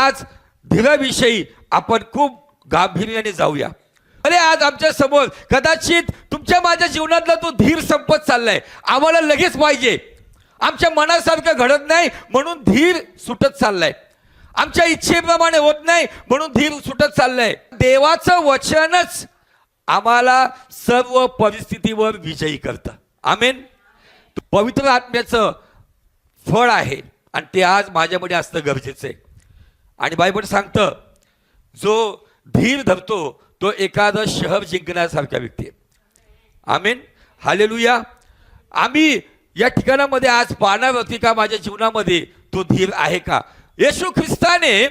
आज धीराविषयी आपण खूप गांभीर्याने जाऊया. अरे आज आमच्या समोर कदाचित तुमच्या माझ्या जीवनातला तो धीर संपत चाललाय, आम्हाला लगेच पाहिजे, आमच्या मनासारखं घडत नाही म्हणून धीर सुटत चाललाय, आमच्या इच्छेप्रमाणे होत नाही म्हणून धीर सुटत चाललाय. देवाचं वचनच आम्हाला सर्व परिस्थितीवर विजयी करतं. आमेन. पवित्र आत्म्याचं फळ आहे आणि ते आज माझ्यामध्ये असणं गरजेचं आहे. आणि बायबल सांगतं जो धीर धरतो तो एखादं शहर जिंकण्यासारखा व्यक्ती आहे. आमेन. हालेलुया. आम्ही या ठिकाणामध्ये आज पाहणार होती का माझ्या जीवनामध्ये तो धीर आहे का. येशू ख्रिस्ताने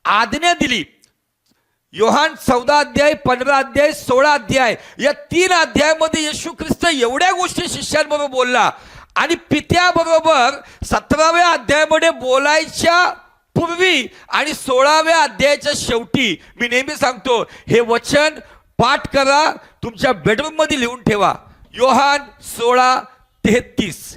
आज्ञा दिली. योहान 14 अध्याय 15 अध्याय 16 अध्याय या 3 अध्यायामध्ये येशू ख्रिस्त एवढ्या गोष्टी शिष्यांबरोबर बोलला आणि पित्याबरोबर 17व्या अध्यायामध्ये बोलायच्या पूर्वी आणि 16व्या अध्यायाच्या शेवटी मी नेहमी सांगतो हे वचन पाठ करा, तुमच्या बेडरूम मध्ये लिहून ठेवा. योहान 16:33.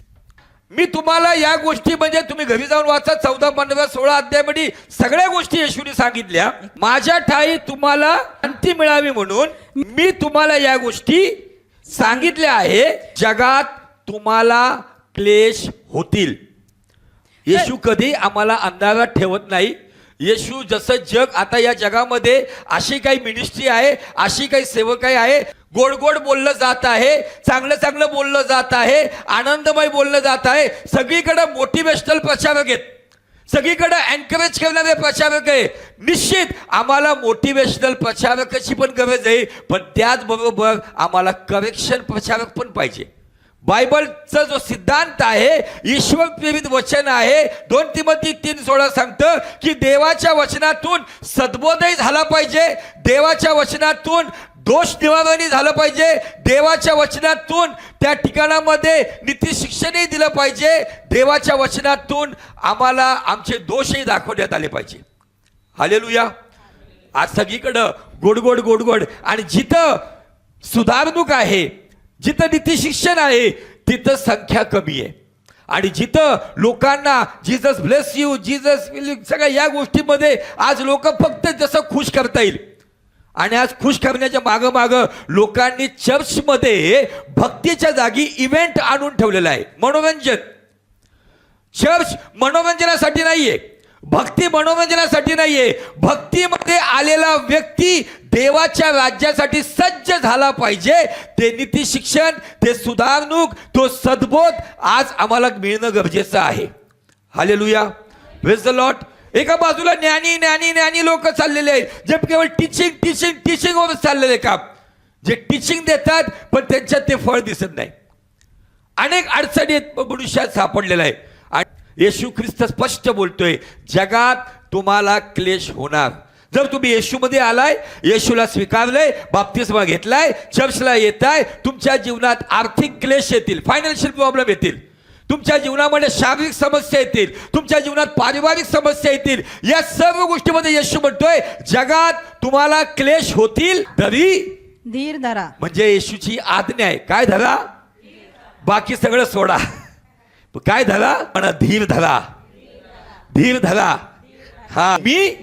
मी तुम्हाला या गोष्टी म्हणजे तुम्ही घरी जाऊन वाचा 14, 15, 16 अध्यायामध्ये सगळ्या गोष्टी येशूने सांगितल्या. माझ्या ठाई तुम्हाला शांती मिळावी म्हणून मी तुम्हाला या गोष्टी सांगितल्या आहे. जगात तुम्हाला क्लेश होतील. येशू कधी आम्हाला अंधारात ठेवत नाही. येशू जसं जग आता या जगामध्ये अशी काही मिनिस्ट्री आहे, अशी काही सेवकाई आहे, गोड गोड बोललं जात आहे, चांगलं चांगलं बोललं जात आहे, आनंदमय बोललं जात आहे. सगळीकडे मोटिवेशनल प्रचारक आहेत, सगळीकडे एनकरेज करणारे प्रचारक आहे. निश्चित आम्हाला मोटिवेशनल प्रचारकाची पण गरज आहे, पण त्याचबरोबर आम्हाला करेक्शन प्रचारक पण पाहिजे. बायबलचा जो सिद्धांत आहे, ईश्वर प्रेरित वचन आहे. 2 तिमोथी 3:16 सांगतं की देवाच्या वचनातून सद्बोधही झाला पाहिजे, देवाच्या वचनातून दोष निवारणही झालं पाहिजे, देवाच्या वचनातून त्या ठिकाणामध्ये नीती शिक्षणही दिलं पाहिजे, देवाच्या वचनातून आम्हाला आमचे दोषही दाखवण्यात आले पाहिजे. हालेलुया. आज सगळीकडं गोडगोड गोडगोड आणि जिथं सुधारणूक आहे, जिथं नीती शिक्षण आहे तिथं संख्या कमी आहे. आणि जिथं लोकांना जीसस ब्लेस यू, जीसस सगळ्या या गोष्टीमध्ये आज लोक फक्त जसं खुश करता येईल. आणि आज खुश करण्याच्या मागं मागं लोकांनी चर्चमध्ये भक्तीच्या जागी इव्हेंट आणून ठेवलेला आहे. मनोरंजन. चर्च मनोरंजनासाठी नाहीये, भक्ती मनोरंजनासाठी नाहीये. भक्तीमध्ये आलेला व्यक्ती देवाच्या राज्यासाठी सज्ज झाला पाहिजे. ते नीती शिक्षण, ते सुधारणूक, तो सद्बोध आज आम्हाला मिळणं गरजेचं आहे. हालेलुया. Praise the Lord. एका बाजूला ज्ञानी ज्ञानी ज्ञानी लोक चाललेले आहेत, जे केवळ टीचिंग टीचिंग टीचिंगवर चाललेले काम, जे टीचिंग देतात पण त्यांच्यात ते फळ दिसत नाही. अनेक अडचणी मनुष्यात सापडलेला आहे. आणि येशू ख्रिस्त स्पष्ट बोलतोय जगात तुम्हाला क्लेश होणार. जर तुम्ही येशूमध्ये आलाय, येशूला स्वीकारलंय, बाप्तिस्मा घेतलाय, चर्चला येताय, तुमच्या जीवनात आर्थिक क्लेश येतील, फायनान्शियल प्रॉब्लेम येतील, तुमच्या जीवनामध्ये शारीरिक समस्या येतील, तुमच्या जीवनात पारिवारिक समस्या येतील. या सर्व गोष्टीमध्ये येशू म्हणतोय जगात तुम्हाला क्लेश होतील तरी धीर धरा. म्हणजे येशूची आज्ञा आहे. काय धरा? बाकी सगळं सोडा. काय धरा? पण धीर धरा, धीर धरा. हा मी.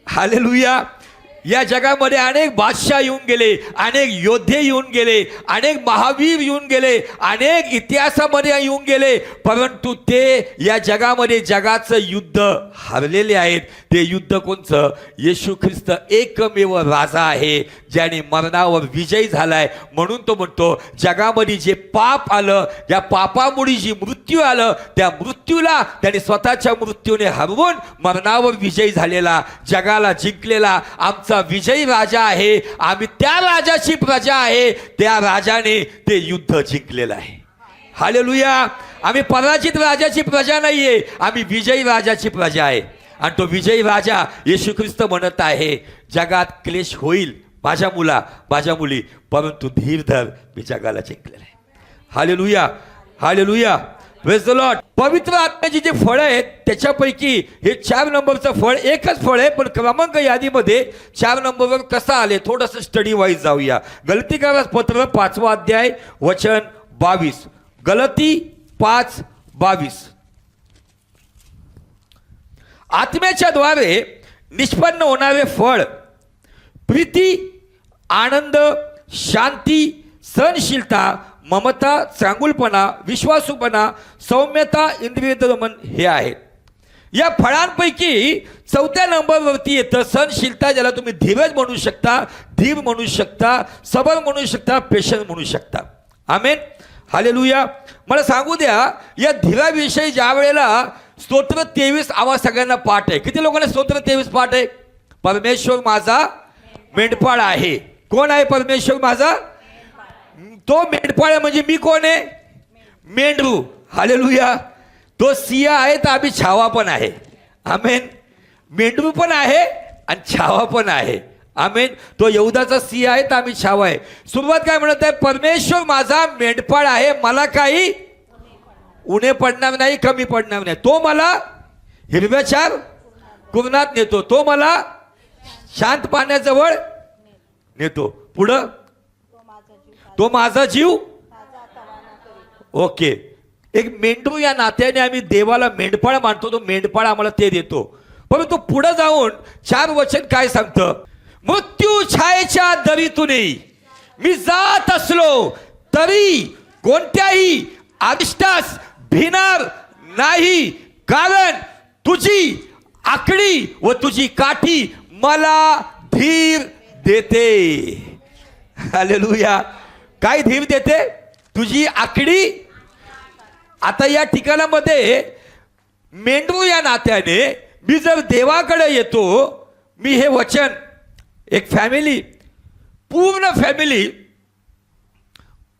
हालेलुया. या जगामध्ये अनेक बादशाह येऊन गेले, अनेक योद्धे येऊन गेले, अनेक महावीर येऊन गेले, अनेक इतिहासामध्ये येऊन गेले, परंतु ते या जगामध्ये जगाचं युद्ध हरलेले आहेत. ते युद्ध कोणचं? येशू ख्रिस्त एकमेव राजा आहे ज्याने मरणावर विजय झालाय. म्हणून तो म्हणतो जगामध्ये जे पाप आलं, या पापामुळे जी मृत्यू आलं, त्या मृत्यूला त्याने स्वतःच्या मृत्यूने हरवून मरणावर विजय झालेला, जगाला जिंकलेला आमचा विजयी राजा आहे. आम्ही त्या राजाची प्रजा आहे, त्या राजाने ते युद्ध जिंकलेलं आहे. हालेलुया. आम्ही पराजित राजाची प्रजा नाहीये, आम्ही विजयी राजाची प्रजा आहे. आणि तो विजयी राजा येशू ख्रिस्त म्हणत आहे जगात क्लेश होईल माझ्या मुला, माझ्या मुली, परंतु धीर धर, मी जगाला जिंकलेलं आहे. Hallelujah. Hallelujah. Praise the Lord. पवित्र आत्म्याची जी फळं आहेत त्याच्यापैकी हे 4 नंबरचं फळ एकच फळ आहे, पण क्रमांक यादीमध्ये 4 नंबरवर कसं आले थोडंसं स्टडी वाईज जाऊया. गलतीकारास पत्र 5वा अध्याय वचन 22. गलती 5:22. आत्म्याच्या द्वारे निष्पन्न होणारे फळ प्रीती, आनंद, शांती, सहनशीलता, ममता, चांगुलपणा, विश्वासूपणा, सौम्यता, इंद्रिय दमन हे आहेत. या फळांपैकी 4थ्या नंबरवरती येतं सहनशीलता, ज्याला तुम्ही धीरज म्हणू शकता, धीर म्हणू शकता, सबर म्हणू शकता, पेशन्स म्हणू शकता. आमेन, हालेलुया. मला सांगू द्या, या धीराविषयी ज्या वेळेला स्तोत्र 23 आवाज सगळ्यांना पाठ आहे. किती लोकांना स्तोत्र 23 पाठ आहे? परमेश्वर माझा मेंढपाळ आहे. कोण आहे परमेश्वर माझा? तो मेंढपाळ म्हणजे मी कोण आहे? मेंढरू. हालेलुया. तो सिंह आहे तर आम्ही छावा पण आहे. आमेन. मेंढरू पण आहे आणि छावा पण आहे. आमेन. तो यहूदाचा सिंह आहे तर आम्ही छावा आहे. सुरुवात काय म्हणत आहे? परमेश्वर माझा मेंढपाळ आहे, मला काही उणे पडणार नाही, कमी पडणार नाही. तो मला हिरव्याचार कुरणात नेतो, तो मला शांत पाण्याजवळ नेतो. पुढं तो माझा जीव. ओके. एक मेंढरू या नात्याने आम्ही देवाला मेंढपाळ मानतो, तो मेंढपाळ आम्हाला ते देतो. परंतु पुढे जाऊन 4 वचन काय सांगतं? मृत्यू छायेच्या दरीतूनही मी जात असलो तरी कोणत्याही अरिष्टास भिणार नाही, कारण तुझी आकडी व तुझी काठी मला धीर देते. हालेलुया. काय धीर देते? तुझी आकडी. आता या ठिकाणामध्ये मेंढरू या नात्याने मी जर देवाकडे येतो, मी हे वचन, एक फॅमिली, पूर्ण फॅमिली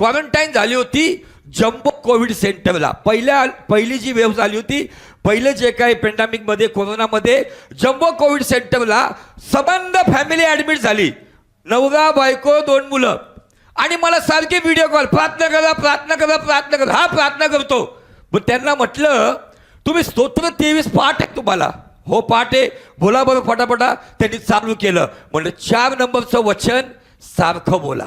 क्वारंटाईन झाली होती जम्बो कोविड सेंटरला. पहिली जी वेव्ह झाली होती, पहिले जे काही पेंडेमिकमध्ये, कोरोनामध्ये, जम्बो कोविड सेंटरला संबंध फॅमिली ॲडमिट झाली. नवरा, बायको, 2 मुलं. आणि मला सारखे व्हिडिओ कॉल, प्रार्थना करा, प्रार्थना करा, प्रार्थना करा. हा प्रार्थना करतो. पण त्यांना म्हटलं, तुम्ही स्तोत्र 23 पाठ आहे तुम्हाला? हो पाठ आहे. बोला बरं फटाफटा. त्यांनी चालू केलं. म्हणलं 4 नंबरचं वचन सारखं बोला.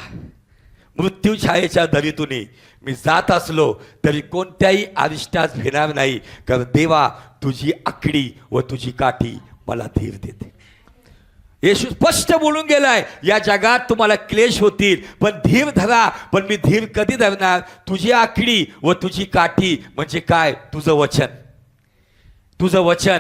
मृत्यू छायेच्या दरीतूनही मी जात असलो तरी कोणत्याही अरिष्टास भिणार नाही, कारण देवा तुझी आकडी व तुझी काठी मला धीर देते. येशू स्पष्ट बोलून गेलाय, या जगात तुम्हाला क्लेश होतील, पण धीर धरा. पण मी धीर कधी धरणार? तुझी आकडी व तुझी काठी म्हणजे काय? तुझं वचन. तुझं वचन.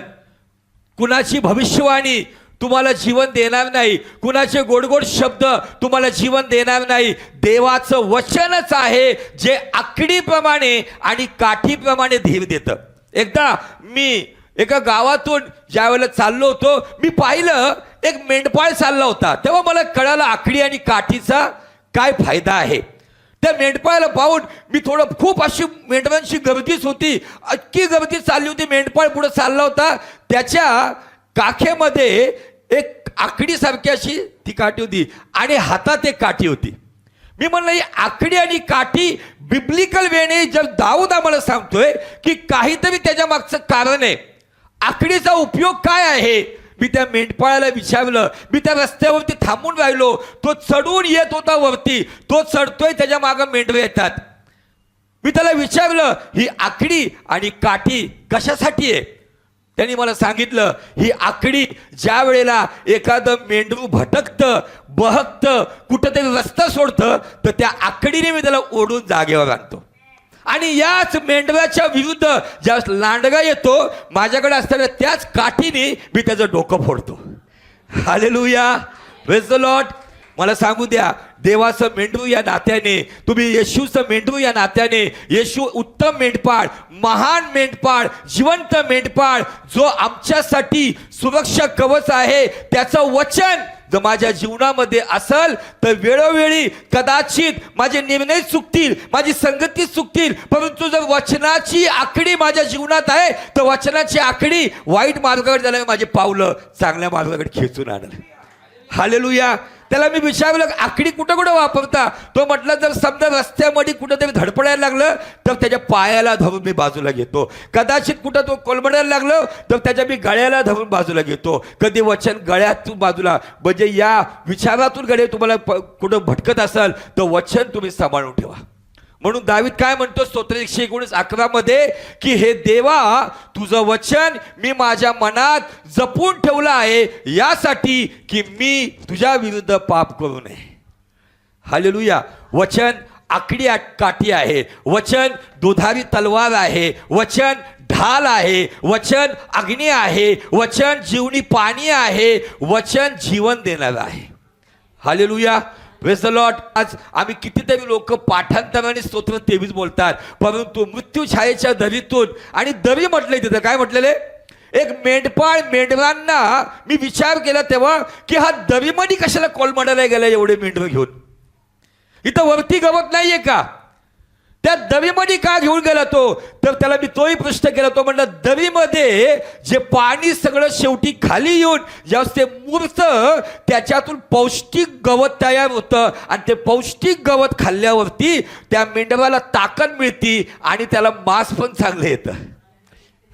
कुणाची भविष्यवाणी तुम्हाला जीवन देणार नाही, कुणाचे गोडगोड शब्द तुम्हाला जीवन देणार नाही. देवाचं वचनच आहे जे आकडीप्रमाणे आणि काठीप्रमाणे धीर देतं. एकदा मी एका गावातून ज्या वेळेला चाललो होतो, मी पाहिलं एक मेंढपाळ चालला होता. तेव्हा मला कळालं आकडी आणि काठीचा काय फायदा आहे. त्या मेंढपाळाला पाहून मी थोडं, खूप अशी मेंढरांची गर्दीच होती, अख्खी गर्दी चालली होती. मेंढपाळ पुढे चालला होता, त्याच्या काखेमध्ये एक आकडीसारखी अशी ती काठी होती आणि हातात एक काठी होती. मी म्हणलं, ही आकडी आणि काठी बिब्लिकल वेने जर दाऊद आम्हाला सांगतोय की काहीतरी त्याच्या मागचं कारण आहे. आकडीचा उपयोग काय आहे? मी त्या मेंढपाळाला विचारलं. मी त्या रस्त्यावरती थांबून राहिलो. तो चढून येत होता वरती, तो चढतोय, त्याच्या मागं मेंढरे येतात. मी त्याला विचारलं, ही आकडी आणि काठी कशासाठी आहे? त्यांनी मला सांगितलं, ही आकडी ज्या वेळेला एखादं मेंढरू भटकतं, बहकतं, कुठंतरी रस्ता सोडतं, तर त्या आकडीने मी त्याला ओढून जागेवर आणतो. आणि याच मेंढराच्या विरुद्ध ज्या लांडगा येतो, माझ्याकडे असताना त्याच काठीने मी त्याचं डोकं फोडतो. हालेलुया. Praise the Lord. मला सांगू द्या, देवाचं मेंढरू या नात्याने, तुम्ही येशूचं मेंढरू या नात्याने, येशू उत्तम मेंढपाळ, महान मेंढपाळ, जिवंत मेंढपाळ, जो आमच्यासाठी सुरक्षा कवच आहे, त्याचं वचन जर माझ्या जीवनामध्ये असेल तर वेळोवेळी कदाचित माझे निर्णय चुकतील, माझी संगती चुकतील, परंतु जर वचनाची आकडी माझ्या जीवनात आहे तर वचनाची आकडी वाईट मार्गाकडे जाण्याला माझे पावलं चांगल्या मार्गाकडे खेचून आणलं. हालेलुया. त्याला मी विचारलं, आकडी कुठं कुठं वापरता? तो म्हटलं, जर समजा रस्त्यामध्ये कुठंतरी धडपडायला लागलं तर त्याच्या पायाला धरून मी बाजूला घेतो. कदाचित कुठं तो कोलमडायला लागलं तर त्याच्या मी गळ्याला धरून बाजूला घेतो. कधी वचन गळ्यातून बाजूला, म्हणजे या विचारातून गळे तुम्हाला कुठं भटकत असाल तर वचन तुम्ही सांभाळून ठेवा. म्हणून दावीद काय म्हणतो स्तोत्र 119:11 मध्ये की हे देवा तुझं वचन मी माझ्या मनात जपून ठेवलं आहे यासाठी की मी तुझ्या विरुद्ध पाप करू नये. हालेलुया. वचन आकडी काठी आहे, वचन दुधारी तलवार आहे, वचन ढाल आहे, वचन अग्नी आहे, वचन जीवनी पाणी आहे, वचन जीवन देणारं आहे. हालेलुया. Praise the Lord. आज आम्ही कितीतरी लोक पाठांतराने स्तोत्र 23 बोलतात, परंतु मृत्यू छायेच्या दरीतून, आणि दरी म्हटलंय तिथं, काय म्हटलेले, एक मेंढपाळ मेंढरांना मी विचार केला तेव्हा की हा दरीमध्ये कशाला कोलमडायला गेला एवढे मेंढर घेऊन, इथं वरती गवत नाहीये का, त्या दरीमध्ये का घेऊन गेला तो, तर त्याला मी तोही प्रश्न केला. तो म्हणला दरीमध्ये जे पाणी सगळं शेवटी खाली येऊन ज्यावेळेस ते मुरतं त्याच्यातून पौष्टिक गवत तयार होतं, आणि ते पौष्टिक गवत खाल्ल्यावरती त्या मेंढराला ताकद मिळते आणि त्याला मांस पण चांगलं येतं.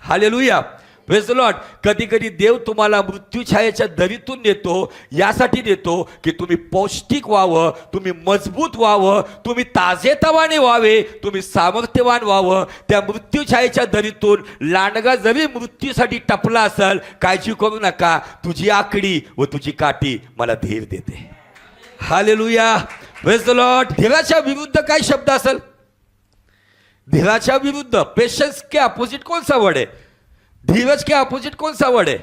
हालेलुया. Praise the Lord. कधी कधी देव तुम्हाला मृत्यूछायेच्या दरीतून नेतो, यासाठी नेतो की तुम्ही पौष्टिक व्हावं, तुम्ही मजबूत व्हावं, तुम्ही ताजेतवाने व्हावे, तुम्ही सामर्थ्यवान व्हावं. त्या मृत्यूछायेच्या दरीतून लांडगा जरी मृत्यूसाठी टपला असेल, काळजी करू नका, तुझी आकडी व तुझी काठी मला धीर देते. हालेलुया. Praise the Lord. धीराच्या विरुद्ध काय शब्द असेल, धीराच्या विरुद्ध पेशन्स के अपोजिट कौन सा वर्ड है, धीरज के अपोजिट कौन सा वर्ड है,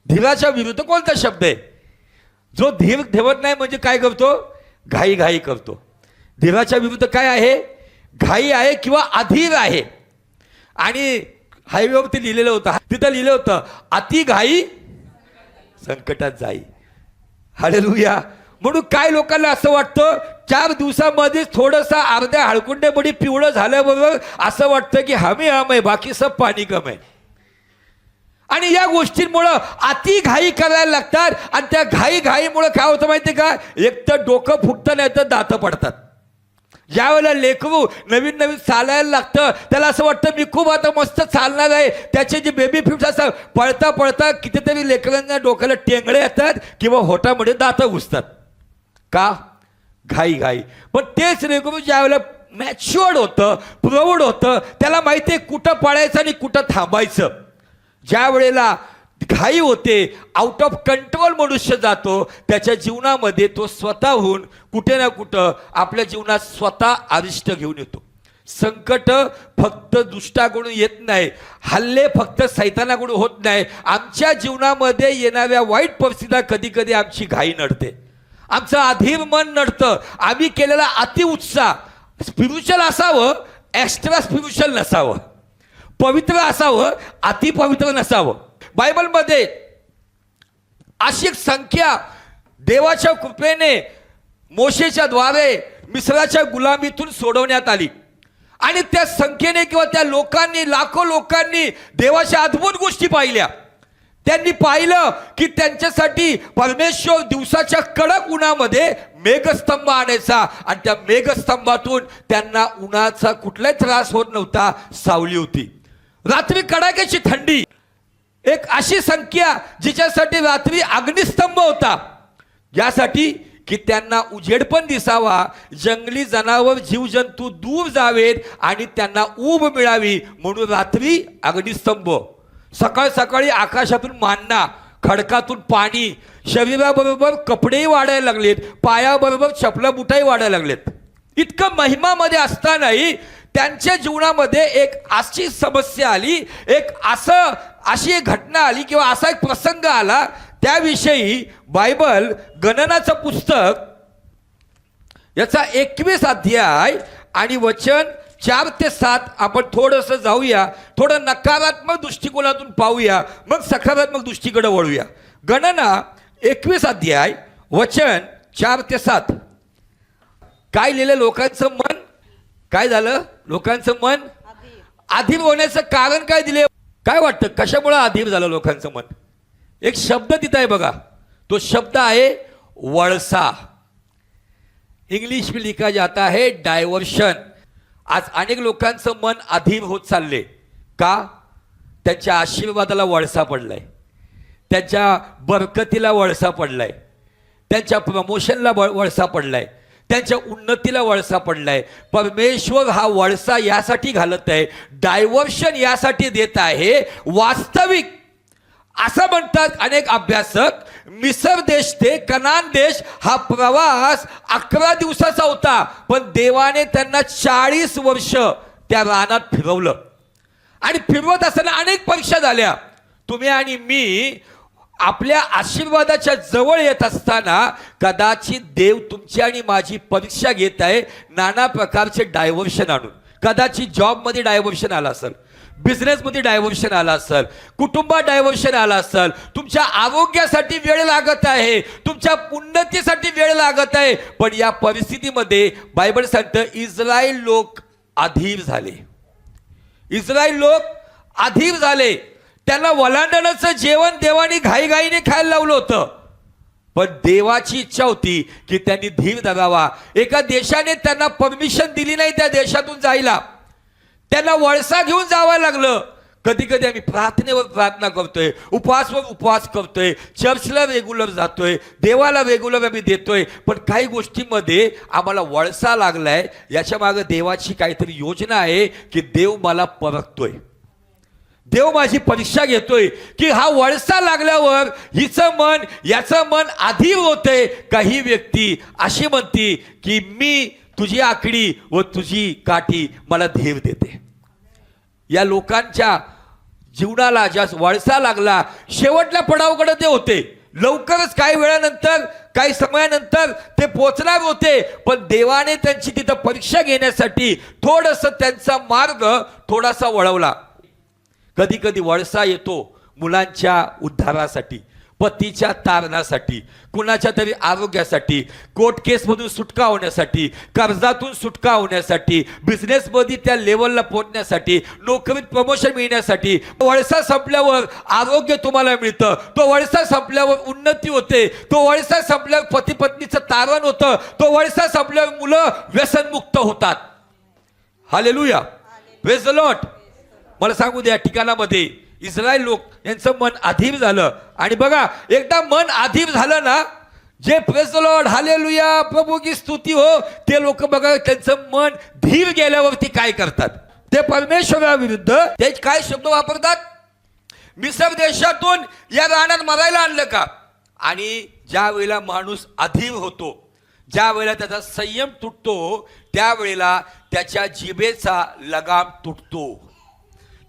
धीराच्या विरुद्ध कोणता शब्द आहे. जो धीर ठेवत नाही म्हणजे काय करतो, घाई घाई करतो. धीराच्या विरुद्ध काय आहे, घाई आहे किंवा अधीर आहे. आणि हायवेवरती लिहिलेलं होतं, तिथं लिहिलं होतं अति घाई संकटात जाई. हालेलुया. म्हणून काय लोकांना असं वाटतं 4 दिवसामध्ये थोडंसं अर्ध्या हळकुंडेमध्ये पिवळं झाल्याबरोबर असं वाटतं की हमी हम आहे, बाकी सब पाणी कम आहे. आणि या गोष्टींमुळं अति घाई करायला लागतात, आणि त्या घाई घाईमुळं काय होतं माहिती का, एक तर डोकं फुटतं नाही तर दातं पडतात. ज्या वेळेला लेकरू नवीन नवीन चालायला लागतं त्याला असं वाटतं मी खूप आता मस्त चालणार आहे, त्याचे जे बेबी फिफ्ट असतात पळता पळता कितीतरी लेकरांना डोक्याला टेंगळे येतात किंवा होटामध्ये दातं घुसतात. का, घाई घाई. पण तेच लेकरू ज्या वेळेला मॅच्युअर्ड होतं, प्रौढ होतं, त्याला माहिती आहे कुठं पळायचं आणि कुठं थांबायचं. ज्या वेळेला घाई होते, आउट ऑफ कंट्रोल मनुष्य जातो, त्याच्या जीवनामध्ये तो स्वतःहून कुठे ना कुठं आपल्या जीवनात स्वतः अरिष्ट घेऊन येतो. संकट फक्त दुष्टाकडून येत नाही, हल्ले फक्त सैतानाकडून होत नाही. आमच्या जीवनामध्ये येणाऱ्या वाईट परिस्थितीला कधी कधी आमची घाई नडते, आमचं अधीर मन नडतं. आम्ही केलेला अतिउत्साह स्पिरिच्युअल असावं, एक्स्ट्रा स्पिरिच्युअल नसावं, पवित्र असावं, अति पवित्र नसावं. बायबलमध्ये अशी एक संख्या देवाच्या कृपेने मोशेच्या द्वारे मिस्राच्या गुलामीतून सोडवण्यात आली, आणि त्या संख्येने किंवा त्या लोकांनी, लाखो लोकांनी देवाच्या अद्भुत गोष्टी पाहिल्या. त्यांनी पाहिलं की त्यांच्यासाठी परमेश्वर दिवसाच्या कडक उन्हामध्ये मेघस्तंभ आणायचा, आणि त्या मेघस्तंभातून त्यांना उन्हाचा कुठलाही त्रास होत नव्हता, सावली होती. रात्री कडाक्याची थंडी, एक अशी संख्या जिच्यासाठी रात्री अग्निस्तंभ होता, यासाठी की त्यांना उजेड पण दिसावा, जंगली जनावर जीवजंतू दूर जावेत आणि त्यांना ऊब मिळावी म्हणून रात्री अग्निस्तंभ. सकाळ सकाळी आकाशातून मान्ना, खडकातून पाणी, शरीराबरोबर कपडेही वाढायला लागलेत, पायाबरोबर चपला बुटाही वाढायला लागलेत. इतकं महिमामध्ये असतानाही त्यांच्या जीवनामध्ये एक अशी समस्या आली, अशी एक घटना आली किंवा असा एक प्रसंग आला. त्याविषयी बायबल गणनाचं पुस्तक याचा 21 अध्याय आणि वचन 4 ते 7 आपण थोडंसं जाऊया, थोडं नकारात्मक दृष्टिकोनातून पाहूया, मग सकारात्मक दृष्टीकडे वळूया. गणना 21 अध्याय वचन 4 ते 7. काय लिहिलं, लोकांचं मन काय झालं, लोकांचं मन अधीर होण्याचं कारण काय दिले, काय वाटतं कशामुळे अधीर झालं लोकांचं मन. एक शब्द तिथं आहे बघा, तो शब्द आहे वळसा. इंग्लिश में लिखा जाता है डायव्हर्शन. आज अनेक लोकांचं मन अधीर होत चालले का, त्यांच्या आशीर्वादाला वळसा पडलाय, त्यांच्या बरकतीला वळसा पडलाय, त्यांच्या प्रमोशनला वळसा पडलाय, त्यांच्या उन्नतीला वळसा पडलाय. परमेश्वर हा वळसा यासाठी घालत आहे, डायव्हर्शन यासाठी देत आहे. वास्तविक असं म्हणतात अनेक अभ्यासक, मिसर देश ते कनान देश हा प्रवास 11 दिवसाचा होता, पण देवाने त्यांना 40 वर्ष त्या रानात फिरवलं. आणि फिरवत असताना अनेक परीक्षा झाल्या. तुम्ही आणि मी आपल्या आशीर्वादाच्या जवळ येत असताना कदाचित देव तुमची आणि माझी परीक्षा घेत आहे, नाना प्रकारचे डायव्हर्शन आणून. कदाचित जॉबमध्ये डायव्हर्शन आला असेल, बिझनेसमध्ये डायव्हर्शन आला असेल, कुटुंबात डायव्हर्शन आला असेल, तुमच्या आरोग्यासाठी वेळ लागत आहे, तुमच्या उन्नतीसाठी वेळ लागत आहे. पण या परिस्थितीमध्ये बायबल सांगतं इस्रायल लोक अधीर झाले. इस्रायल लोक अधीर झाले. त्यांना वलांडण्याचं जेवण देवाने घाईघाईने खायला लावलं होतं, पण देवाची इच्छा होती की त्यांनी धीर धरावा. एका देशाने त्यांना परमिशन दिली नाही त्या देशातून जायला, त्यांना वळसा घेऊन जावं लागलं. कधी कधी आम्ही प्रार्थनेवर प्रार्थना करतोय, उपवासवर उपवास करतोय, चर्चला रेग्युलर जातोय, देवाला रेग्युलर आम्ही देतोय, पण काही गोष्टींमध्ये आम्हाला वळसा लागलाय. याच्या मागे देवाची काहीतरी योजना आहे की देव मला परखतोय, देव माझी परीक्षा घेतोय की हा वळसा लागल्यावर हिचं मन याचं मन अधीर होते. काही व्यक्ती अशी म्हणती की मी तुझी आकडी व तुझी काठी मला धीर देते. या लोकांच्या जीवनाला ज्या वळसा लागला, शेवटल्या पडावाकडे ते होते. लवकरच काही वेळानंतर काही समयानंतर ते पोचणार होते, पण देवाने त्यांची तिथं परीक्षा घेण्यासाठी थोडंसं त्यांचा मार्ग थोडासा वळवला. कधी कधी वळसा येतो मुलांच्या उद्धारासाठी, पतीच्या तारणासाठी, कुणाच्या तरी आरोग्यासाठी, कोर्ट केसमधून सुटका होण्यासाठी, कर्जातून सुटका होण्यासाठी, बिझनेसमध्ये त्या लेवलला पोहोचण्यासाठी, नोकरीत प्रमोशन मिळण्यासाठी. वळसा संपल्यावर आरोग्य तुम्हाला मिळतं, तो वळसा संपल्यावर उन्नती होते, तो वळसा संपल्यावर पती पत्नीचं तारण होतं, तो वळसा संपल्यावर मुलं व्यसनमुक्त होतात. Hallelujah, praise the Lord. मला सांगू द्या, ठिकाणामध्ये इस्रायल लोक यांचं मन अधीर झालं. आणि बघा, एकदा मन अधीर झालं ना, जे प्रेज द लॉर्ड हालेलुया प्रभू की स्तुती हो, ते लोक बघा त्यांचं मन धीर गेल्यावरती काय करतात, ते परमेश्वराविरुद्ध ते काय शब्द वापरतात. मिसर देशातून या रानात मरायला आणलं का. आणि ज्या वेळेला माणूस अधीर होतो, ज्या वेळेला त्याचा संयम तुटतो, त्यावेळेला त्याच्या जिभेचा लगाम तुटतो,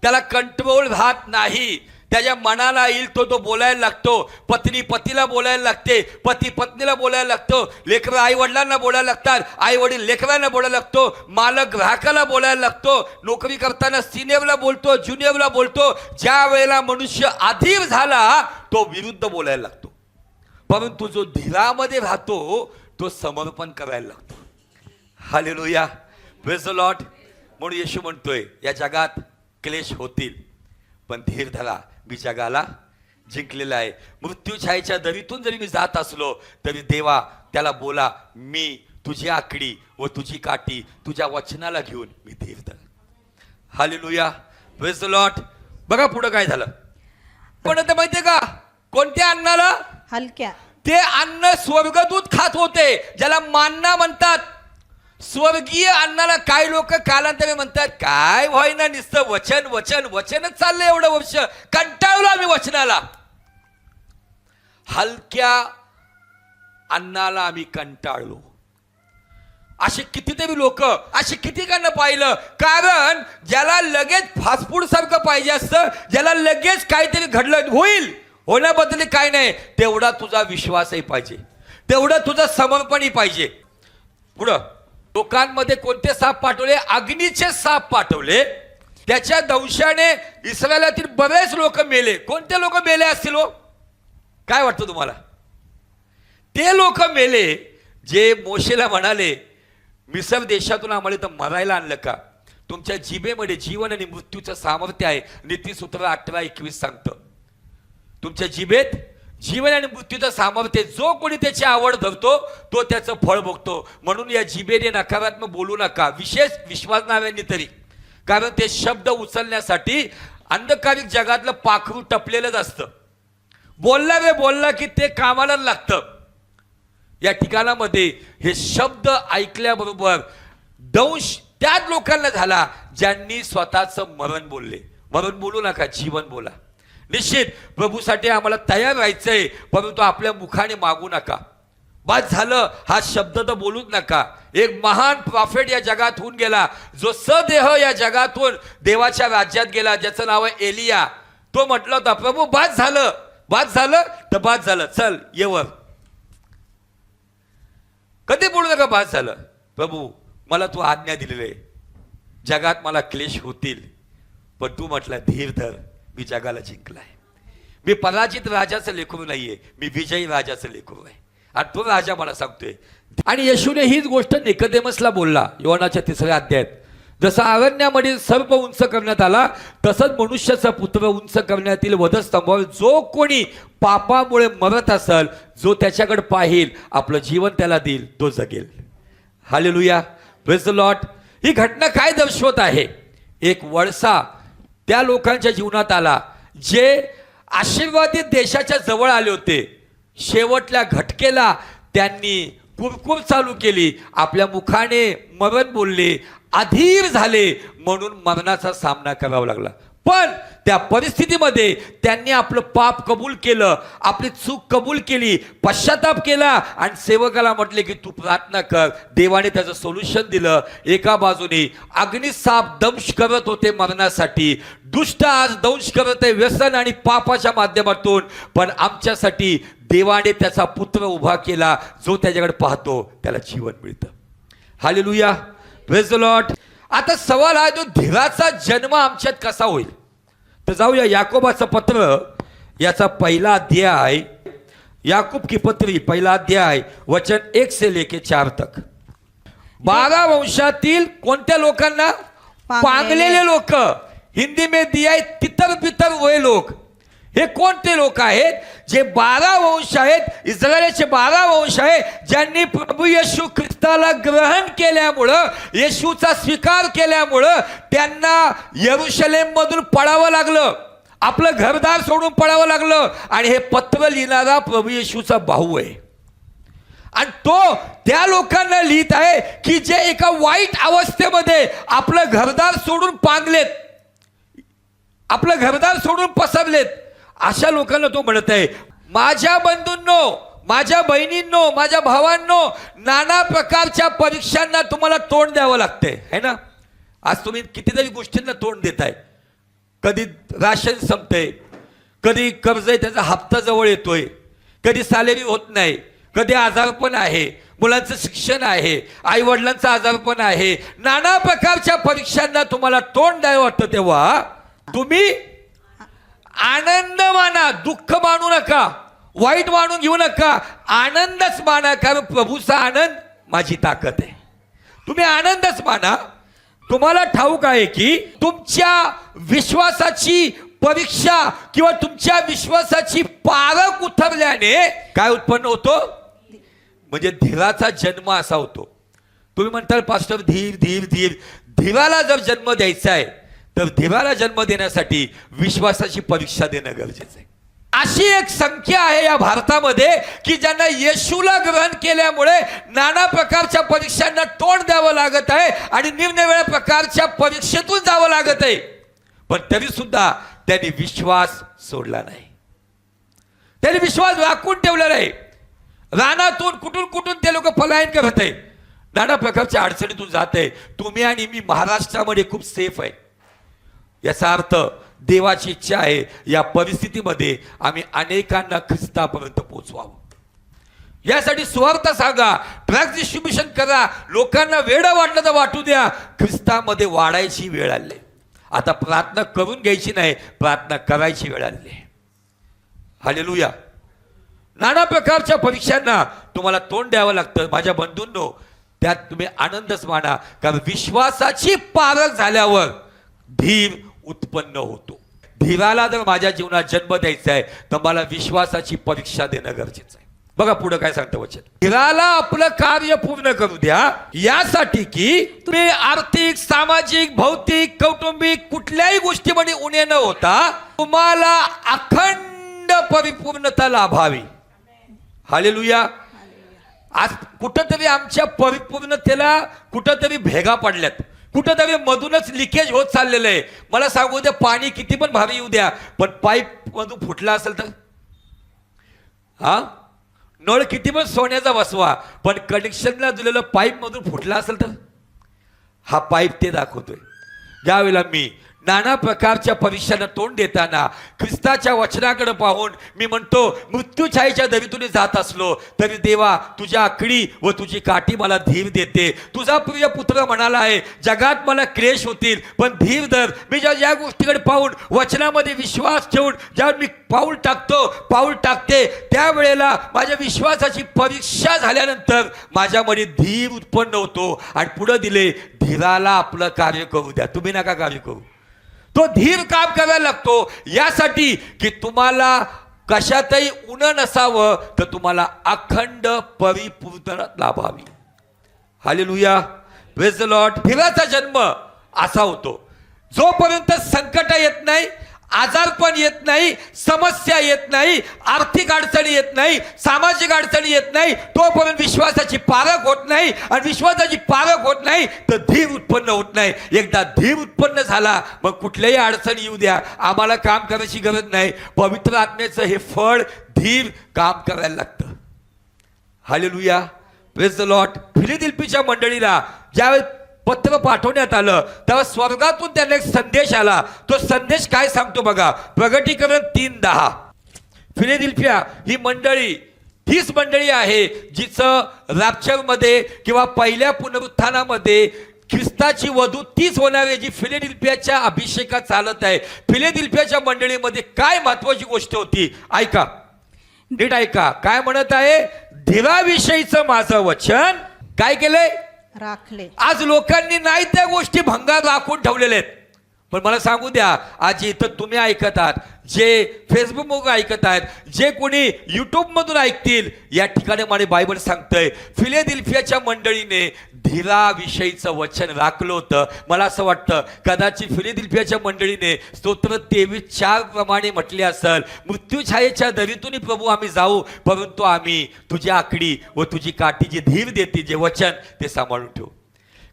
त्याला कंट्रोल राहत नाही. त्याच्या मनाला येईल तो बोलायला लागतो. पत्नी पतीला बोलायला लागते, पती पत्नीला बोलायला लागतो, लेकरं आई वडिलांना बोलायला लागतात, आई वडील लेकरांना बोलायला लागतो, मालक ग्राहकाला बोलायला लागतो, नोकरी करताना सिनियरला बोलतो, ज्युनियरला बोलतो. ज्या वेळेला मनुष्य अधीर झाला तो विरुद्ध बोलायला लागतो. परंतु जो धीरामध्ये राहतो तो समर्पण करायला लागतो. Hallelujah, praise the Lord. म्हणून येशू म्हणतोय या जगात क्लेश होतील, पण धीर धरा, मी जगाला जिंकलेला आहे. मृत्यू छायेच्या दरीतून जरी मी जात असलो तरी देवा त्याला बोला, मी तुझी आकडी व तुझी काठी तुझ्या वचनाला घेऊन मी धीर धर. Hallelujah, praise the Lord. बघा पुढे काय झालं. पण आता माहितीये का, कोणत्या अन्नाला? हलक्या. ते अन्न स्वर्गदूत खात होते, ज्याला मान्ना म्हणतात. स्वर्गीय अन्नाला काही लोक कालांतरे म्हणतात, काय व्हायना नुसतं वचन वचन वचनच चाललंय एवढं वर्ष, कंटाळलो आम्ही वचनाला. हलक्या अन्नाला आम्ही कंटाळलो. असे कितीतरी लोक, असे कितीकांना पाहिलं. कारण ज्याला लगेच फास्टफूड सारखं पाहिजे असतं, ज्याला लगेच काहीतरी घडलं होईल, होण्याबद्दल काय नाही, तेवढा तुझा विश्वासही पाहिजे, तेवढं तुझं समर्पणही पाहिजे. पुढं लोकांमध्ये कोणते साप पाठवले? अग्नीचे साप पाठवले. त्याच्या दंशाने इस्रायलातील बरेच लोक मेले. कोणते लोक मेले असतील हो? काय वाटतं तुम्हाला? ते लोक मेले जे मोशेला म्हणाले, मिसर देशातून आम्हाला इथं मरायला आणलं का. तुमच्या जिभेमध्ये जीवन आणि मृत्यूचं सामर्थ्य आहे. नीतिसूत्र 18:21 सांगतं, तुमच्या जिभेत जीवन आणि मृत्यूचं सामर्थ्य. जो कोणी त्याची आवड धरतो तो त्याचं फळ भोगतो. म्हणून या जिभेने नकारात्मक बोलू नका, विशेष विश्वासणाऱ्यांनी तरी. कारण ते शब्द उचलण्यासाठी अंधकारिक जगातलं पाखरू टपलेलंच असतं. बोलला की ते कामाला लागतं. या ठिकाणामध्ये हे शब्द ऐकल्याबरोबर दंश त्याच लोकांना झाला ज्यांनी स्वतःचं मरण बोलले. मरण बोलू नका, जीवन बोला. निश्चित प्रभूसाठी आम्हाला तयार राहायचंय, परंतु आपल्या मुखाने मागू नका. बस झालं हा शब्द तर बोलूच नका. एक महान प्रॉफिट या जगात होऊन गेला, जो सदेह या जगातून देवाच्या राज्यात गेला, ज्याचं नाव आहे एलिया. तो म्हटलं होता, प्रभू बस झालं, बस झालं तर बस झालं, चल येवर. कधी बोलू नका बस झालं. प्रभू मला तू आज्ञा दिलेली आहे, जगात मला क्लेश होतील, पण तू म्हटलं धीर धर, मी जगाला जिंकलाय. मी पराजित राजाचं लेकरू नाहीये, मी विजयी राजाचं लेकरू आहे. आणि तो राजा मला सांगतोय. आणि येशूने हीच गोष्ट निकोदेमसला बोलला योहानाच्या 3 अध्यायात. जसं अरण्यामध्ये सर्प उंच करण्यात आला, तसंच मनुष्याचा पुत्र उंच करण्यात येईल वधस्तंभावर. जो कोणी पापामुळे मरत असेल, जो त्याच्याकडे पाहिल, आपलं जीवन त्याला देईल, तो जगेल. Hallelujah, praise the Lord. ही घटना काय दर्शवत आहे? एक वळसा त्या लोकांच्या जीवनात आला जे आशीर्वादित देशाच्या जवळ आले होते. शेवटल्या घटकेला त्यांनी कुरकुर चालू केली, आपल्या मुखाने मरण बोलले, अधीर झाले, म्हणून मरणाचा सामना करावा लागला. पण त्या परिस्थितीमध्ये त्यांनी आपलं पाप कबूल केलं, आपली चूक कबूल केली, पश्चाताप केला आणि सेवकाला म्हटले की तू प्रार्थना कर. देवाने त्याचं सोल्युशन दिलं. एका बाजूने अग्निसाप दंश करत होते मरणासाठी, दुष्ट आज दंश करत आहे व्यसन आणि पापाच्या माध्यमातून, पण आमच्यासाठी देवाने त्याचा पुत्र उभा केला, जो त्याच्याकडे पाहतो त्याला जीवन मिळतं. Hallelujah, praise the Lord. आता सवाल आहे, तो धीराचा जन्म आमच्यात कसा होईल? तर जाऊया याकोबाचं पत्र, याचा 1 अध्याय, याकूब की पत्री 1 अध्याय वचन 1 से लेके 4 तक. 12 वंशातील कोणत्या लोकांना? पांगलेले लोक. हिंदी में दिया है तितर बितर वय लोक. हे कोणते लोक आहेत? जे 12 वंश आहेत, इस्रायलचे 12 वंश आहे, ज्यांनी प्रभू येशू ख्रिस्ताला ग्रहण केल्यामुळं, येशूचा स्वीकार केल्यामुळं त्यांना यरूशलेम मधून पळावं लागलं, आपलं घरदार सोडून पळावं लागलं. आणि हे पत्र लिहिणारा प्रभू येशूचा भाऊ आहे. आणि तो त्या लोकांना लिहित आहे की जे एका वाईट अवस्थेमध्ये आपलं घरदार सोडून पांगलेत, आपलं घरदार सोडून पसरलेत. अशा लोकांना तो म्हणत आहे, माझ्या बंधूंनो, माझ्या बहिणींनो, माझ्या भावांनो, नाना प्रकारच्या परीक्षांना तुम्हाला तोंड द्यावं लागतंय, है ना? आज तुम्ही कितीतरी गोष्टींना तोंड देताय. कधी राशन संपतंय, कधी कर्ज आहे त्याचा हप्ता जवळ येतोय, कधी सॅलरी होत नाही, कधी आजारपण आहे, मुलांचं शिक्षण आहे, आई वडिलांचं आजारपण आहे. नाना प्रकारच्या परीक्षांना तुम्हाला तोंड द्यावं वाटतं, तेव्हा तुम्ही आनंद माना, दुःख मानू नका, वाईट मानून घेऊ नका, आनंदच माना, कारण प्रभूचा आनंद माझी ताकद आहे. तुम्ही आनंदच माना. तुम्हाला ठाऊक आहे की तुमच्या विश्वासाची परीक्षा किंवा तुमच्या विश्वासाची पारख उतरल्याने काय उत्पन्न होतो? म्हणजे धीराचा जन्म असा होतो. तुम्ही म्हणताल पास्टर धीर धीर धीर, धीराला जर जन्म द्यायचा आहे तर धीराला जन्म देण्यासाठी विश्वासाची परीक्षा देणं गरजेचं आहे. अशी एक संख्या आहे या भारतामध्ये की ज्यांना येशूला ग्रहण केल्यामुळे नाना प्रकारच्या परीक्षांना तोंड द्यावं लागत आहे आणि निरनिराळ्या प्रकारच्या परीक्षेतून जावं लागत आहे, पण तरी सुद्धा त्यांनी विश्वास सोडला नाही. त्यांनी विश्वास राखून ठेवला नाही. रानातून कुठून कुठून ते लोक पलायन करत आहे, नाना प्रकारच्या अडचणीतून जात आहे. तुम्ही आणि मी महाराष्ट्रामध्ये खूप सेफ आहे. याचा अर्थ देवाची इच्छा आहे या परिस्थितीमध्ये आम्ही अनेकांना ख्रिस्तापर्यंत पोहोचवावं. यासाठी सुवार्ता सांगा, ड्रग्ज डिस्ट्रीब्युशन करा, लोकांना वेडं वाटलं तर वाटू द्या. ख्रिस्तामध्ये वाढायची वेळ आली. आता प्रार्थना करून घ्यायची नाही, प्रार्थना करायची वेळ आली. हालेलुया. नाना प्रकारच्या परीक्षांना तुम्हाला तोंड द्यावं लागतं. माझ्या बंधूंनो, त्यात तुम्ही आनंदच माना, कारण विश्वासाची पारख झाल्यावर धीर उत्पन्न होतो. धीराला जर माझ्या जीवनात जन्म द्यायचा आहे तर मला विश्वासाची परीक्षा देणं गरजेचं आहे. बघा पुढे काय सांगतं वचन. धीराला आपलं कार्य पूर्ण करू द्या, यासाठी की तुम्ही आर्थिक, सामाजिक, भौतिक, कौटुंबिक कुठल्याही गोष्टीमध्ये उणे न होता तुम्हाला अखंड परिपूर्णता लाभावी. हालेलुया. आज कुठंतरी आमच्या परिपूर्णतेला कुठंतरी भेगा पडल्यात, कुठंतरी मधूनच लिकेज होत चाललेलं आहे. मला सांगू द्या, पाणी किती पण भारी येऊ द्या, पण पाईप मधून फुटला असेल तर, हा नळ किती पण सोन्याचा बसवा, पण कनेक्शनला दिलेलं पाईप मधून फुटला असेल तर, हा पाईप ते दाखवतोय. ज्यावेळेला मी नाना प्रकारच्या परीक्षांना तोंड देताना ख्रिस्ताच्या वचनाकडे पाहून मी म्हणतो, मृत्यूछायेच्या दरीतून जात असलो तरी देवा तुझ्या आकडी व तुझी काठी मला धीर देते. तुझा प्रिय पुत्र म्हणाला आहे, जगात मला क्लेश होतील पण धीर धर. मी ज्या गोष्टीकडे पाहून वचनामध्ये विश्वास ठेवून ज्या मी पाऊल टाकते त्यावेळेला माझ्या विश्वासाची परीक्षा झाल्यानंतर माझ्यामध्ये धीर उत्पन्न होतो. आणि पुढे दिले, धीराला आपलं कार्य करू द्या, तुम्ही नका कार्य करू. तो धीर काम करायला लागतो यासाठी की तुम्हाला कशातही उण नसावं, तर तुम्हाला अखंड परिपूर्ण लाभावी. Hallelujah, praise the Lord. धीराचा जन्म असा होतो, जोपर्यंत संकट येत नाही, आजारपण येत नाही, समस्या येत नाही, आर्थिक अडचणी येत नाही, सामाजिक अडचणी येत नाही, तोपर्यंत विश्वासाची पारख होत नाही. आणि विश्वासाची पारख होत नाही तर धीर उत्पन्न होत नाही. एकदा धीर उत्पन्न झाला मग कुठल्याही अडचणी येऊ द्या, आम्हाला काम करायची गरज नाही. पवित्र आत्म्याचं हे फळ धीर काम करायला लागतं. Hallelujah, praise the Lord. फिलिप्पीच्या मंडळीला ज्यावेळेस पत्र पाठवण्यात आलं तेव्हा स्वर्गातून त्यांना एक संदेश आला. तो संदेश काय सांगतो बघा, प्रगटीकरण 3:10. फिलाडेल्फिया ही मंडळी हीच मंडळी आहे जिचं रॅप्चरमध्ये किंवा पहिल्या पुनरुत्थानामध्ये ख्रिस्ताची वधू तीच होणार आहे जी फिलाडेल्फियाच्या अभिषेकात चालत आहे. फिलाडेल्फियाच्या मंडळीमध्ये काय महत्वाची गोष्ट होती, ऐका, नीट ऐका. काय म्हणत आहे, धीराविषयीचं माझं वचन काय केलंय, राखले. आज लोकांनी नाही त्या गोष्टी भंगार राखून ठेवलेल्या आहेत. पण मला सांगू द्या, आज इथं तुम्ही ऐकत आहात, जे फेसबुक ऐकत आहेत, जे कोणी युट्यूब मधून ऐकतील, या ठिकाणी मला बायबल सांगतंय फिलाडेल्फियाच्या मंडळीने धीराविषयीचं वचन राखलं होतं. मला असं वाटतं कदाचित फिलाडेल्फियाच्या मंडळीने स्तोत्र 23:4 प्रमाणे म्हटले असेल, मृत्यूछायेच्या दरीतून प्रभू आम्ही जाऊ, परंतु आम्ही तुझी आकडी व तुझी काठी जी धीर देते, जे वचन ते सांभाळून ठेवू.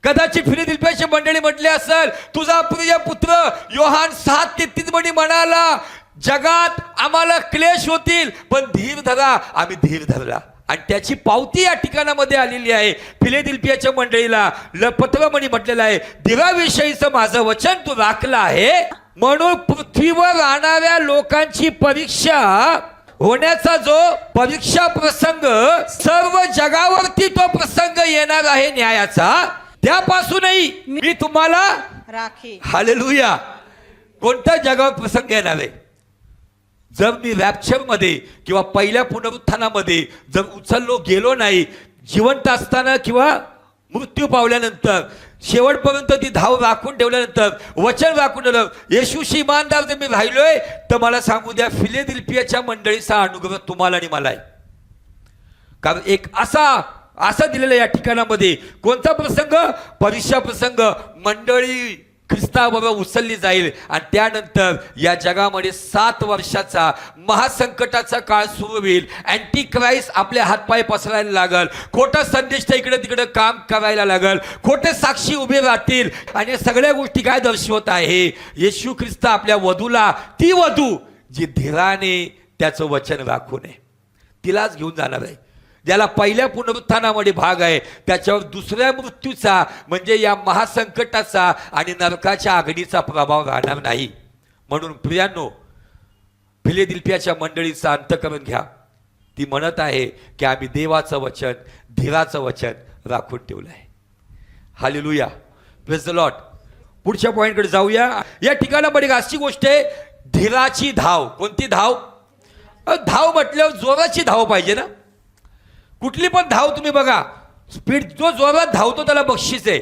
कदाचित फिलाडेल्फियाची मंडळी म्हटले असेल, तुझा प्रिय पुत्र योहान 7:33 मध्ये म्हणाला, जगात आम्हाला क्लेश होतील पण धीर धरा, आम्ही धीर धरला. आणि त्याची पावती या ठिकाणामध्ये आलेली आहे. फिलाडेल्फियाच्या मंडळीला पत्रामध्ये म्हटलेलं आहे, धीराविषयीचं माझं वचन तू राखलं आहे, म्हणून पृथ्वीवर राहणाऱ्या लोकांची परीक्षा होण्याचा जो परीक्षा प्रसंग, सर्व जगावरती तो प्रसंग येणार आहे न्यायाचा, त्यापासूनही मी तुम्हाला राखे. हालेलुया. कोणत्या जगावर प्रसंग येणार आहे, जर मी रॅप्चर मध्ये किंवा पहिल्या पुनरुत्थानामध्ये जर उचललो गेलो नाही, जिवंत असताना किंवा मृत्यू पावल्यानंतर शेवटपर्यंत ती धाव राखून ठेवल्यानंतर, वचन राखून ठेवलं, येशूशी इमानदार जर मी राहिलोय, तर मला सांगू द्या फिलाडेल्फियाच्या मंडळीचा अनुग्रह तुम्हाला आणि मला आहे. कारण एक असं दिलेलं या ठिकाणामध्ये कोणता प्रसंग, परीक्षा प्रसंग. मंडळी ख्रिस्ताबरोबर उचलली जाईल आणि त्यानंतर या जगामध्ये 7 वर्षाचा महासंकटाचा काळ सुरू होईल. अँटी क्राइस्ट आपले हातपाय पसरायला लागल, खोटा संदेश इकडे तिकडे काम करायला लागल, खोटे साक्षी उभे राहतील. आणि सगळ्या गोष्टी काय दर्शवत आहे, येशू ख्रिस्त आपल्या वधूला, ती वधू जी धीराने त्याचं वचन राखू नये, तिलाच घेऊन जाणार आहे. ज्याला पहिल्या पुनरुत्थानामध्ये भाग आहे, त्याच्यावर दुसऱ्या मृत्यूचा म्हणजे या महासंकटाचा आणि नरकाच्या आगीचा प्रभाव राहणार नाही. म्हणून प्रियांनो, फिलाडेल्फियाच्या मंडळीचा अंतःकरण घ्या. ती म्हणत आहे की आम्ही देवाचं वचन, धीराचं वचन राखून ठेवलं आहे. Hallelujah, praise the Lord. पुढच्या पॉइंटकडे जाऊया. या ठिकाणामध्ये अशी गोष्ट आहे, धीराची धाव. कोणती धाव, धाव म्हटल्यावर जोराची धाव पाहिजे ना. कुठली पण धाव तुम्ही बघा, स्पीड जो जोरात धावतो त्याला बक्षीस आहे,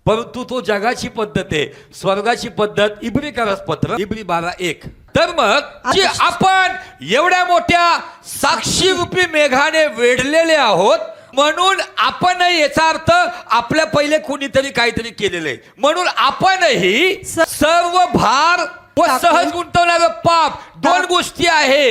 परंतु तो जगाची पद्धत आहे, स्वर्गाची पद्धत. इब्री पत्र इब्री 12:1. तर मग जी आपण एवढ्या मोठ्या साक्षी रूपी मेघाने वेढलेले आहोत, म्हणून आपणही, याचा अर्थ आपल्या पहिले कोणीतरी काहीतरी केलेलं आहे, म्हणून आपणही सर्व भार व सहज गुंतवणारं पाप, 2 गोष्टी आहे,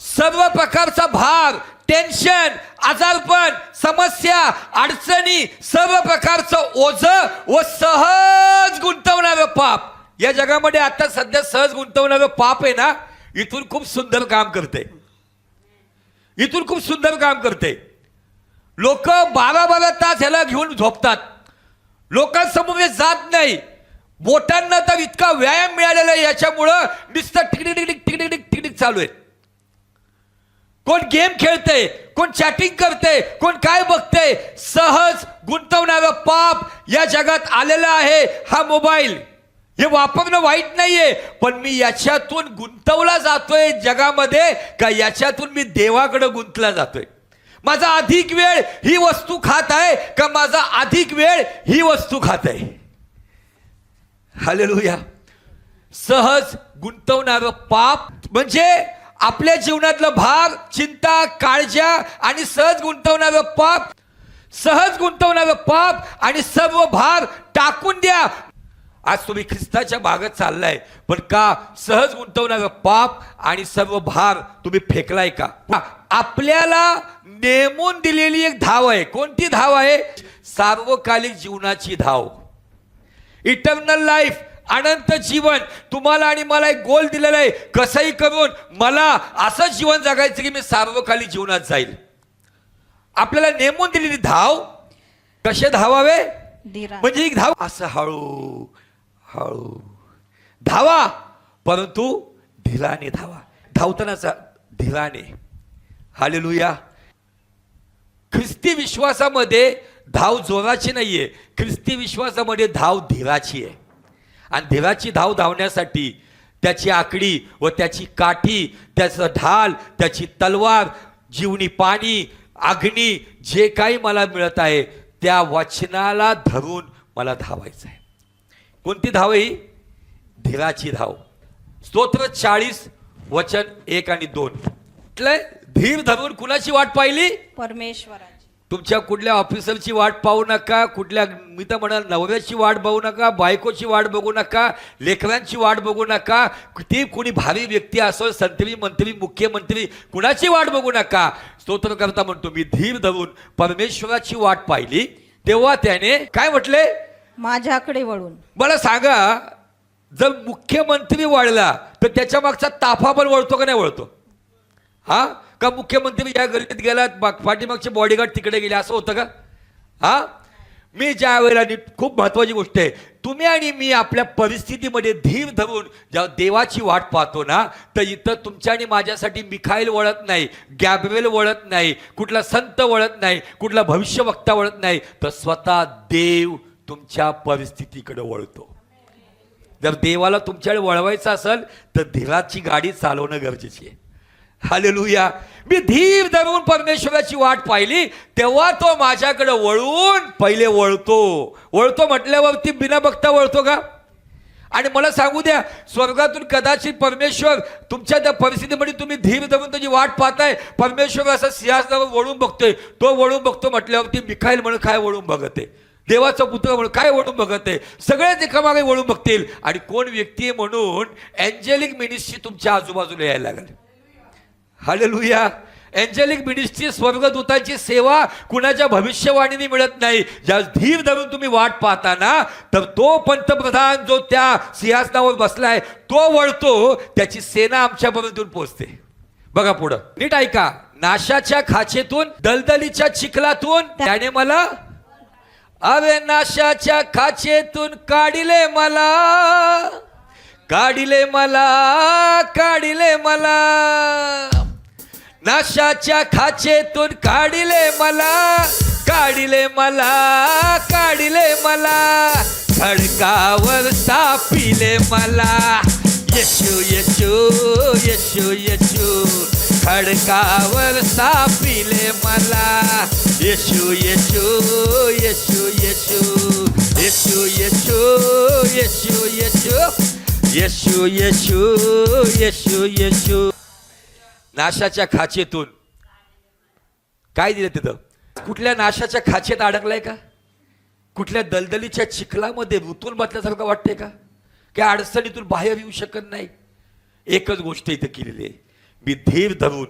सर्व प्रकारचा भार, टेन्शन आजारपण, समस्या, अडचणी, सर्व प्रकारचं ओझं व सहज गुंतवणारं पाप. या जगामध्ये आता सध्या सहज गुंतवणारं पाप आहे ना, इथून खूप सुंदर काम करते. इथून खूप सुंदर काम करते. लोक 12-12 तास ह्याला घेऊन झोपतात. लोकांसमोर हे जात नाही. बोटांना तर इतका व्यायाम मिळालेला आहे याच्यामुळं नुसतं टिकटिक टिकटिक टिकटिक चालू आहे. कोण गेम खेळते, कोण चॅटिंग करते, कोण काय बघते. सहज गुंतवणारं पाप या जगात आलेलं आहे हा मोबाईल. हे वापरणं वाईट नाहीये, पण मी याच्यातून गुंतवला जातोय जगामध्ये का याच्यातून मी देवाकडे गुंतला जातोय. माझा अधिक वेळ ही वस्तू खात आहे का माझा अधिक वेळ ही वस्तू खात आहे. हालेलुया. सहज गुंतवणारं पाप म्हणजे आपल्या जीवनातलं भार, चिंता, काळज्या आणि सहज गुंतवणारं पाप. सहज गुंतवणारं पाप आणि सर्व भार टाकून द्या. आज तुम्ही ख्रिस्ताच्या भागात चाललाय, पण का सहज गुंतवणारं पाप आणि सर्व भार तुम्ही फेकलाय का? आपल्याला नेमून दिलेली एक धाव आहे. कोणती धाव आहे? सार्वकालिक जीवनाची धाव. इटर्नल लाईफ, अनंत जीवन. तुम्हाला आणि मला एक गोल दिलेला आहे. कसंही करून मला असं जीवन जगायचं की मी सार्वकालिक जीवनात जाईल. आपल्याला नेमून दिलेली धाव. कसे धावावे? म्हणजे एक धाव असं हळू हळू धावा, परंतु धीराने धावा. धावतानाचा धीराने. हालेलुया. ख्रिस्ती विश्वासामध्ये धाव जोराची नाहीये. ख्रिस्ती विश्वासामध्ये धाव धीराची आहे. आणि धीराची धाव धावण्यासाठी त्याची आकडी व त्याची काठी, त्याचं ढाल, त्याची तलवार, जीवनी पाणी, अग्नी, जे काही मला मिळत आहे त्या वचनाला धरून मला धावायचं आहे. कोणती धाव ही? धीराची धाव. स्तोत्र 40 वचन 1 आणि 2. धीर धरून कुणाची वाट पाहिली? परमेश्वराची. तुमच्या कुठल्या ऑफिसरची वाट पाहू नका, कुठल्या मी तर म्हणाल नवऱ्याची वाट बघू नका, बायकोची वाट बघू नका, लेकरांची वाट बघू नका. ती कुणी भारी व्यक्ती असो, संत्री, मंत्री, मुख्यमंत्री, कुणाची वाट बघू नका. स्तोत्रकर्ता म्हणतो मी धीर धरून परमेश्वराची वाट पाहिली, तेव्हा त्याने काय म्हटले? माझ्याकडे वळून. मला सांगा, जर मुख्यमंत्री वळला तर त्याच्या मागचा ताफा पण वळतो का नाही वळतो? हा का मुख्यमंत्री या गल्लीत गेला, पाठीमागचे बॉडीगार्ड तिकडे गेले, असं होतं का? हा मी ज्या वेळेला खूप महत्वाची गोष्ट आहे, तुम्ही आणि मी आपल्या परिस्थितीमध्ये धीर धरून जेव्हा देवाची वाट पाहतो ना, तर इथं तुमच्या आणि माझ्यासाठी मिखाईल वळत नाही, गॅब्रिएल वळत नाही, कुठला संत वळत नाही, कुठला भविष्यवक्ता वळत नाही, तर स्वतः देव तुमच्या परिस्थितीकडे वळतो. जर देवाला तुमच्याकडे वळवायचं असेल तर धीराची गाडी चालवणं गरजेची आहे. हालेलुया. मी धीर धरून परमेश्वराची वाट पाहिली, तेव्हा तो माझ्याकडे वळून पहिले वळतो. वळतो म्हटल्यावरती बिना बघता वळतो का? आणि मला सांगू द्या, स्वर्गातून कदाचित परमेश्वर तुमच्या त्या परिस्थितीमध्ये तुम्ही धीर धरून त्याची वाट पाहताय, परमेश्वर असं सिंहासनावर वळून बघतोय. तो वळून बघतो म्हटल्यावरती मिखाईल म्हणून काय वळून बघत आहे? देवाचा पुत्र म्हणून काय वळून बघत आहे? सगळेच एकामागे वळून बघतील. आणि कोण व्यक्ती आहे म्हणून एंजेलिक मिनिस्ट्री तुमच्या आजूबाजूला यायला लागेल. हालेलुया. एंजेलिक मिनिस्ट्री, स्वर्गदूतांची सेवा कुणाच्या भविष्यवाणीने मिळत नाही. ज्या धीर धरून तुम्ही वाट पाहता ना, तर तो पंतप्रधान जो त्या सिंहासनावर बसलाय तो वळतो, त्याची सेना आमच्यापर्यंत पोहोचते. बघा पुढं नीट ऐका. नाशाच्या खाचेतून, दलदलीच्या चिखलातून त्याने मला, अरे नाशाच्या खाचेतून काढिले मला, काढिले मला, काढिले मला, नाशाच्या खाचेतून काढिले मला, काढिले मला, काढिले मला, खडकावर सापिले मला. येशू येशू येशू येशू, खडकावर सापिले मला. येशू येशू येशू येशू, येशू येशू येशू येशू, येशू येशू येशू येशू. नाशाच्या खाचेतून काय दिलं तिथं? कुठल्या नाशाच्या खाचेत अडकलाय का? कुठल्या दलदलीच्या चिखलामध्ये ऋतून बसल्यासारखं वाटतंय का? काय अडचणीतून बाहेर येऊ शकत नाही? एकच गोष्ट इथं केलेली आहे, मी धीर धरून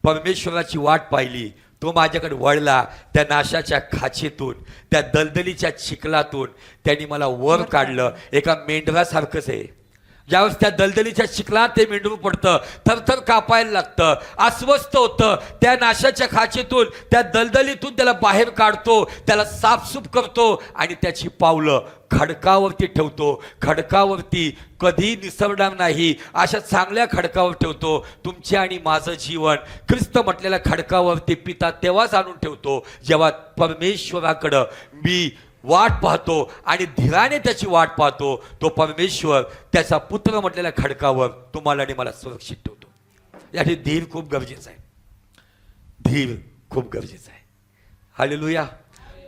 परमेश्वराची वाट पाहिली, तो माझ्याकडे वळला. त्या नाशाच्या खाचेतून, त्या दलदलीच्या चिखलातून त्यांनी मला वर काढलं. एका मेंढरासारखंच आहे. ज्यावेळेस त्या दलदलीच्या चिखलात ते मेंढरू पडतं, थरथर कापायला लागतं, अस्वस्थ होतं. त्या नाशाच्या खाचेतून, त्या दलदलीतून त्याला बाहेर काढतो, त्याला साफसूफ करतो आणि त्याची पावलं खडकावरती ठेवतो. खडकावरती कधी निसरणार नाही अशा चांगल्या खडकावर ठेवतो. तुमचे आणि माझं जीवन ख्रिस्त म्हटलेल्या खडकावरती पिता तेव्हाच आणून ठेवतो जेव्हा परमेश्वराकडं मी वाट पाहतो आणि धीराने त्याची वाट पाहतो. तो परमेश्वर त्याचा पुत्र म्हटलेल्या खडकावर तुम्हाला आणि मला सुरक्षित ठेवतो. यासाठी धीर खूप गरजेचं आहे. धीर खूप गरजेचं आहे. Hallelujah,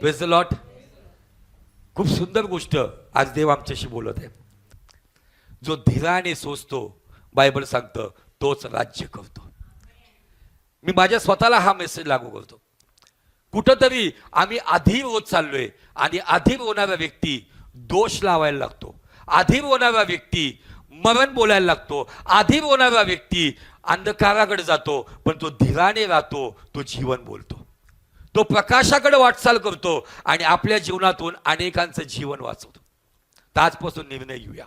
praise the Lord. खूप सुंदर गोष्ट आज देव आमच्याशी बोलत आहे. जो धीराने सोचतो, बायबल सांगतं, तोच राज्य करतो. मी माझ्या स्वतःला हा मेसेज लागू करतो. कुठंतरी आम्ही अधीर होत चाललोय आणि अधीर होणारा व्यक्ती दोष लावायला लागतो. अधीर होणारा व्यक्ती मरण बोलायला लागतो. अधीर होणारा व्यक्ती अंधकाराकडे जातो. पण तो धीराने राहतो, तो जीवन बोलतो, तो प्रकाशाकडे वाटचाल करतो आणि आपल्या जीवनातून अनेकांचं जीवन वाचवतो. तर आजपासून निर्णय घेऊया.